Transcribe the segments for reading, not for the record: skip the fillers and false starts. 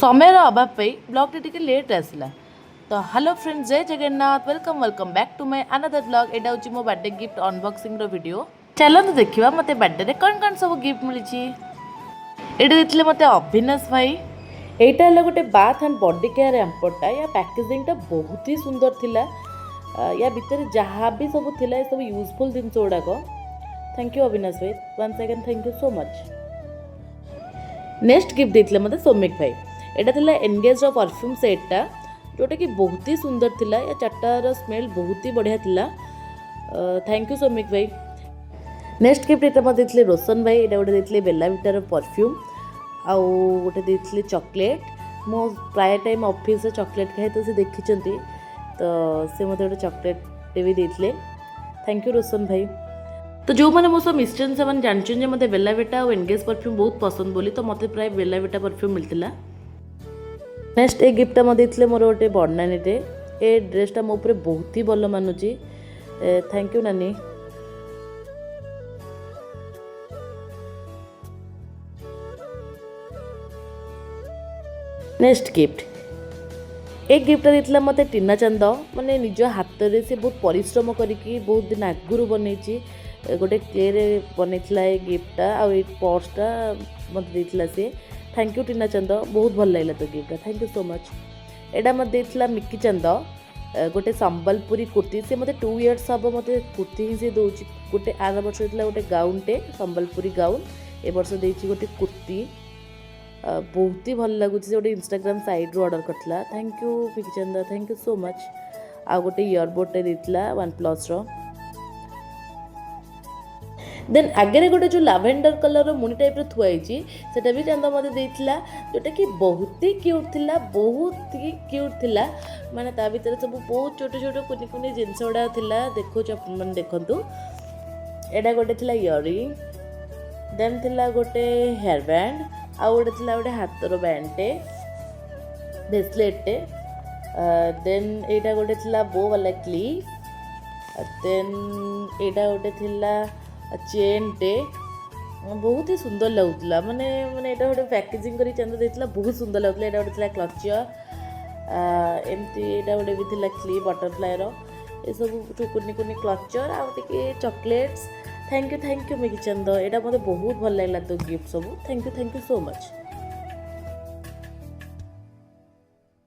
ସମୟର ଅଭାବ ପାଇଁ ବ୍ଲଗ୍ଟି ଟିକେ ଲେଟ୍ ଆସିଲା। ତ ହ୍ୟାଲୋ ଫ୍ରେଣ୍ଡ, ଜୟ Jagannath, welcome back to my another blog. ଏଇଟା ହେଉଛି ମୋ ବାର୍ଥଡେ ଗିଫ୍ଟ ଅନବକ୍ସିଂର ଭିଡ଼ିଓ। ଚାଲନ୍ତୁ ଦେଖିବା ମୋତେ ବାର୍ଥଡେରେ କ'ଣ ସବୁ ଗିଫ୍ଟ ମିଳିଛି। ଏଇଟା ଦେଇଥିଲେ ମୋତେ ଅଭିନାଶ ଭାଇ। ଏଇଟା ହେଲା ଗୋଟେ ବାଥ୍ ଆଣ୍ଡ ବଡି କେୟାର ଆମ୍ପରଟା। ୟା ପ୍ୟାକେଜିଂଟା ବହୁତ ହି ସୁନ୍ଦର ଥିଲା। ୟା ଭିତରେ ଯାହା ବି ସବୁ ଥିଲା ଏ ସବୁ ୟୁଜଫୁଲ୍ ଜିନିଷ ଗୁଡ଼ାକ। ଥ୍ୟାଙ୍କ ୟୁ ଅଭିନାଶ ଭାଇ, once again thank you so much. Next gift ଦେଇଥିଲେ ମୋତେ ସୌମିକ ଭାଇ। ଏଇଟା ଥିଲା ଏନଗେଜ୍ର ପରଫ୍ୟୁମ୍ ସେଟ୍ଟା, ଯେଉଁଟାକି ବହୁତ ହି ସୁନ୍ଦର ଥିଲା। ଏ ଚାରିଟାର ସ୍ମେଲ୍ ବହୁତ ହି ବଢ଼ିଆ ଥିଲା। ଥ୍ୟାଙ୍କ ୟୁ ସୌମିକ ଭାଇ। ନେକ୍ସଟ ଗିଫ୍ଟ ଏଇଟା ମୋତେ ଦେଇଥିଲେ ରୋଶନ ଭାଇ। ଏଇଟା ଗୋଟେ ଦେଇଥିଲେ ବେଲା ଭିଟାର ପରଫ୍ୟୁମ୍, ଆଉ ଗୋଟେ ଦେଇଥିଲେ ଚକୋଲେଟ୍। ମୁଁ ପ୍ରାୟ ଟାଇମ୍ ଅଫିସରେ ଚକୋଲେଟ୍ ଖାଏ, ତ ସେ ଦେଖିଛନ୍ତି, ତ ସେ ମୋତେ ଗୋଟେ ଚକୋଲେଟ୍ଟେ ବି ଦେଇଥିଲେ। ଥ୍ୟାଙ୍କ ୟୁ ରୋଶନ ଭାଇ। ତ ଯେଉଁମାନେ ମୋ ସହ ମିଶିଛନ୍ତି ସେମାନେ ଜାଣିଛନ୍ତି ଯେ ମୋତେ ବେଲା ଭିଟା ଆଉ ଏନଗେଜ୍ ପରଫ୍ୟୁମ୍ ବହୁତ ପସନ୍ଦ ବୋଲି, ତ ମୋତେ ପ୍ରାୟ ବେଲା ଭିଟା ପରଫ୍ୟୁମ୍ ମିଳିଥିଲା। ନେକ୍ସଟ ଏ ଗିଫ୍ଟଟା ମୋତେ ଦେଇଥିଲେ ମୋର ଗୋଟେ ବଡ଼ ନାନୀଟେ। ଏ ଡ୍ରେସ୍ଟା ମୋ ଉପରେ ବହୁତ ହି ଭଲ ମାନୁଛି। ଥ୍ୟାଙ୍କ ୟୁ ନାନୀ। ନେକ୍ସଟ ଗିଫ୍ଟ, ଏ ଗିଫ୍ଟଟା ଦେଇଥିଲା ମୋତେ ଟିନା ଚାନ୍ଦ। ମାନେ ନିଜ ହାତରେ ସେ ବହୁତ ପରିଶ୍ରମ କରିକି ବହୁତ ଦିନ ଆଗରୁ ବନେଇଛି। ଗୋଟେ କ୍ଲେରେ ବନେଇଥିଲା ଏ ଗିଫ୍ଟଟା, ଆଉ ଏଇ ପର୍ସଟା ମୋତେ ଦେଇଥିଲା ସିଏ। ଥ୍ୟାଙ୍କ ୟୁ ଟିନା ଚାନ୍ଦ, ବହୁତ ଭଲ ଲାଗିଲା ତ ଗିଫ୍ଟଟା, ଥ୍ୟାଙ୍କ ୟୁ ସୋ ମଚ୍। ଏଇଟା ମୋତେ ଦେଇଥିଲା ମିକି ଚାନ୍ଦ, ଗୋଟେ ସମ୍ବଲପୁରୀ କୁର୍ତ୍ତୀ। ସେ ମୋତେ 2 ଇୟର୍ସ ହେବ ମୋତେ କୁର୍ତ୍ତୀ ହିଁ ସେ ଦେଉଛି। ଗୋଟେ ଆର ବର୍ଷ ଦେଇଥିଲା ଗୋଟେ ଗାଉନଟେ, ସମ୍ବଲପୁରୀ ଗାଉନ। ଏ ବର୍ଷ ଦେଇଛି ଗୋଟେ କୁର୍ତ୍ତୀ, ବହୁତ ହି ଭଲ ଲାଗୁଛି। ସେ ଗୋଟେ ଇନଷ୍ଟାଗ୍ରାମ ସାଇଟ୍ରୁ ଅର୍ଡ଼ର କରିଥିଲା। Thank you Miki Chand, thank you so much. ଆଉ ଗୋଟେ ଇୟରବୋଡ଼ଟେ ଦେଇଥିଲା OnePlusର। ଦେନ୍ ଆଗରେ ଗୋଟେ ଯେଉଁ ଲାଭେଣ୍ଡର କଲର୍ର ମୁଣି ଟାଇପ୍ର ଥୁଆ ହେଇଛି, ସେଇଟା ବି ଚାନ୍ଦ ମୋତେ ଦେଇଥିଲା, ଯେଉଁଟାକି ବହୁତ ହି କ୍ୟୁଟ୍ ଥିଲା, ବହୁତ ହି କ୍ୟୁଟ୍ ଥିଲା। ମାନେ ତା ଭିତରେ ସବୁ ବହୁତ ଛୋଟ ଛୋଟ କୁନି କୁନି ଜିନିଷ ଗୁଡ଼ା ଥିଲା। ଦେଖୁଛୁ ଆପଣମାନେ, ଦେଖନ୍ତୁ। ଏଇଟା ଗୋଟେ ଥିଲା ଇୟରିଂ, ଦେନ୍ ଥିଲା ଗୋଟେ ହେୟାର ବ୍ୟାଣ୍ଡ, ଆଉ ଗୋଟେ ଥିଲା ଗୋଟେ ହାତର ବ୍ୟାଣ୍ଡଟେ, ବ୍ରେସଲେଟ୍ଟେ। ଦେନ୍ ଏଇଟା ଗୋଟେ ଥିଲା ବୋ ବାଲା କ୍ଲିପ୍। ଦେନ୍ ଏଇଟା ଗୋଟେ ଥିଲା ଚେନ୍ଟେ, ବହୁତ ହି ସୁନ୍ଦର ଲାଗୁଥିଲା। ମାନେ ଏଇଟା ଗୋଟେ ପ୍ୟାକେଜିଂ କରି ଚାନ୍ଦ ଦେଇଥିଲା, ବହୁତ ସୁନ୍ଦର ଲାଗୁଥିଲା। ଏଇଟା ଗୋଟେ ଥିଲା କ୍ଲଚର, ଏମିତି ଏଇଟା ଗୋଟେ ବି ଥିଲା କ୍ଲିପ୍ ବଟରଫ୍ଲାଏର। ଏସବୁ କୁନି କୁନି କ୍ଲଚର ଆଉ ଟିକେ chocolates. Thank you Miki Chand. ଏଇଟା ମୋତେ ବହୁତ ଭଲ ଲାଗିଲା ତ ଗିଫ୍ଟ ସବୁ। Thank you so much.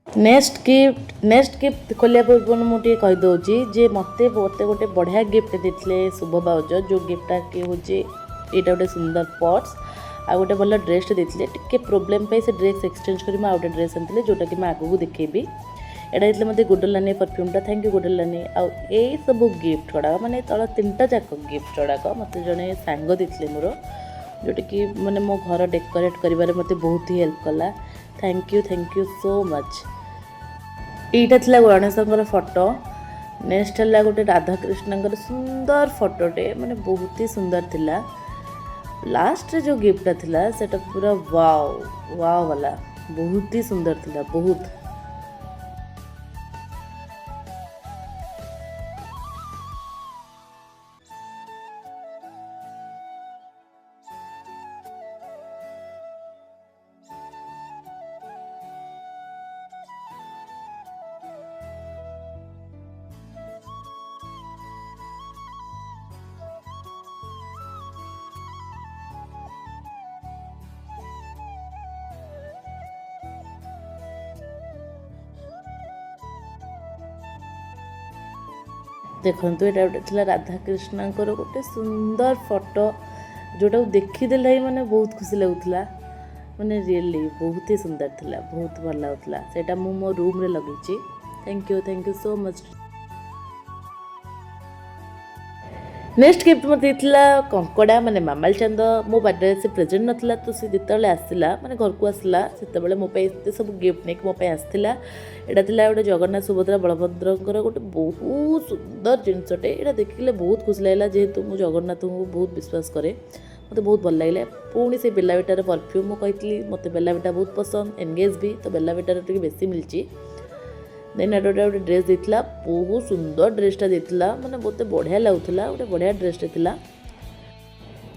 Next gift ଖୋଲିବା ପୂର୍ବରୁ ମୁଁ ଟିକେ କହିଦେଉଛି ଯେ ମୋତେ ଗୋଟେ ବଢ଼ିଆ ଗିଫ୍ଟ ଦେଇଥିଲେ ଶୁଭ ଭାଉଜ। ଯେଉଁ ଗିଫ୍ଟଟା କି ହେଉଛି ଏଇଟା ଗୋଟେ ସୁନ୍ଦର ପର୍ସ, ଆଉ ଗୋଟେ ଭଲ ଡ୍ରେସ୍ଟେ ଦେଇଥିଲେ। ଟିକେ ପ୍ରୋବ୍ଲେମ୍ ପାଇଁ ସେ ଡ୍ରେସ୍ ଏକ୍ସଚେଞ୍ଜ କରି ମୁଁ ଆଉ ଗୋଟେ ଡ୍ରେସ୍ ଆଣିଥିଲି, ଯେଉଁଟାକି ମୁଁ ଆଗକୁ ଦେଖେଇବି। ଏଇଟା ଦେଇଥିଲେ ମୋତେ ଗୁଡ଼ଲାନୀ ପରଫ୍ୟୁମ୍ଟା। Thank you ଗୁଡ଼ଲାନୀ। ଆଉ ଏଇ ସବୁ ଗିଫ୍ଟ ଗୁଡ଼ାକ, ମାନେ ତଳ 3ଟା ଯାକ ଗିଫ୍ଟ ଗୁଡ଼ାକ ମୋତେ ଜଣେ ସାଙ୍ଗ ଦେଇଥିଲେ ମୋର, ଯେଉଁଟାକି ମାନେ ମୋ ଘର ଡେକୋରେଟ୍ କରିବାରେ ମୋତେ ବହୁତ ହି ହେଲ୍ପ କଲା। Thank you so much. ଏଇଟା ଥିଲା ଗଣେଶଙ୍କର ଫଟୋ। ନେକ୍ସଟ ହେଲା ଗୋଟେ ରାଧାକୃଷ୍ଣଙ୍କର ସୁନ୍ଦର ଫଟୋଟେ, ମାନେ ବହୁତ ହି ସୁନ୍ଦର ଥିଲା। ଲାଷ୍ଟରେ ଯେଉଁ ଗିଫ୍ଟଟା ଥିଲା ସେଇଟା ପୁରା ୱାଓ ବାଲା, ବହୁତ ହି ସୁନ୍ଦର ଥିଲା, ବହୁତ। ଦେଖନ୍ତୁ, ଏଇଟା ଗୋଟେ ଥିଲା ରାଧାକୃଷ୍ଣଙ୍କର ଗୋଟେ ସୁନ୍ଦର ଫଟୋ, ଯେଉଁଟାକୁ ଦେଖିଦେଲେ ହିଁ ମାନେ ବହୁତ ଖୁସି ଲାଗୁଥିଲା। ମାନେ ରିଏଲି ବହୁତ ହି ସୁନ୍ଦର ଥିଲା, ବହୁତ ଭଲ ଲାଗୁଥିଲା। ସେଇଟା ମୁଁ ମୋ ରୁମ୍ରେ ଲଗେଇଛି। Thank you so much. Next gift ମୋତେ ଦେଇଥିଲା କଙ୍କଡ଼ା, ମାନେ ମାମାଲି ଚାନ୍ଦ। ମୋ ବାର୍ଥଡେରେ ସେ ପ୍ରେଜେଣ୍ଟ ନଥିଲା, ତ ସେ ଯେତେବେଳେ ଆସିଲା, ମାନେ ଘରକୁ ଆସିଲା, ସେତେବେଳେ ମୋ ପାଇଁ ଏତେ ସବୁ ଗିଫ୍ଟ ନେଇକି ମୋ ପାଇଁ ଆସିଥିଲା। ଏଇଟା ଥିଲା ଗୋଟେ ଜଗନ୍ନାଥ ସୁଭଦ୍ରା ବଳଭଦ୍ରଙ୍କର ଗୋଟେ ବହୁତ ସୁନ୍ଦର ଜିନିଷଟେ। ଏଇଟା ଦେଖିଲେ ବହୁତ ଖୁସି ଲାଗିଲା, ଯେହେତୁ ମୁଁ ଜଗନ୍ନାଥଙ୍କୁ ବହୁତ ବିଶ୍ୱାସ କରେ, ମୋତେ ବହୁତ ଭଲ ଲାଗିଲା। ପୁଣି ସେ ବେଲା ଭିଟାର ପରଫ୍ୟୁମ୍, ମୁଁ କହିଥିଲି ମୋତେ ବେଲା ଭିଟା ବହୁତ ପସନ୍ଦ, ଏନଗେଜ୍ ବି, ତ ବେଲା ଭିଟାର ଟିକେ ବେଶୀ ମିଳିଛି। ଦେନ୍ ଏଇଟା ଗୋଟେ ଡ୍ରେସ୍ ଦେଇଥିଲା, ବହୁତ ସୁନ୍ଦର ଡ୍ରେସ୍ଟା ଦେଇଥିଲା, ମାନେ ମୋତେ ବଢ଼ିଆ ଲାଗୁଥିଲା, ଗୋଟେ ବଢ଼ିଆ ଡ୍ରେସ୍ଟେ ଥିଲା।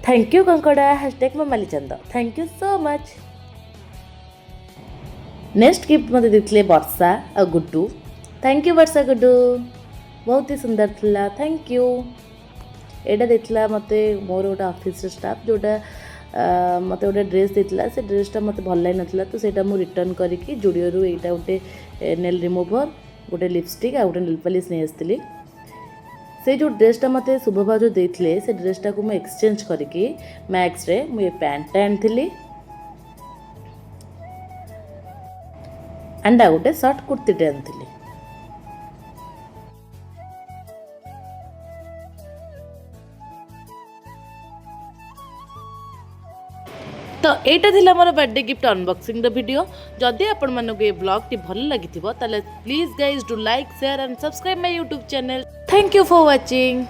ଥ୍ୟାଙ୍କ ୟୁ କଙ୍କଡ଼ା, #ମାମାଲି Chand. Thank you so much. Next gift मते देथिले वर्षा और गुड्डू। थैंक यू वर्षा गुड्डू, बहुत ही सुंदर थिला, थैंक यू। एटा देथिला मते मोर गोटे ऑफिस स्टाफ जोटा मते गोटे ड्रेस देथिला, से ड्रेसटा मते भल लाग नथिला, तो सेटा मु रिटर्न करिकी जुडियो रु एटा गोटे नेल रिमूवर, गोटे लिपस्टिक आ गोटे नेल पॉलिश नै आस्तिली। से जो ड्रेसटा मते शुभ भाउज देथिले से ड्रेसटा को मु एक्सचेंज करिकी मैक्स रे मु ए पैंट आनिथिली एंड आ गोटे सर्ट कुर्तीटे आनिथिली। तो এইটা ଥିଲା আমার birthday gift unboxing the video. जदि आपण मानक ये ब्लॉग टी भल लागिथिबो ताले please guys do like share and subscribe my YouTube channel. Thank you for watching.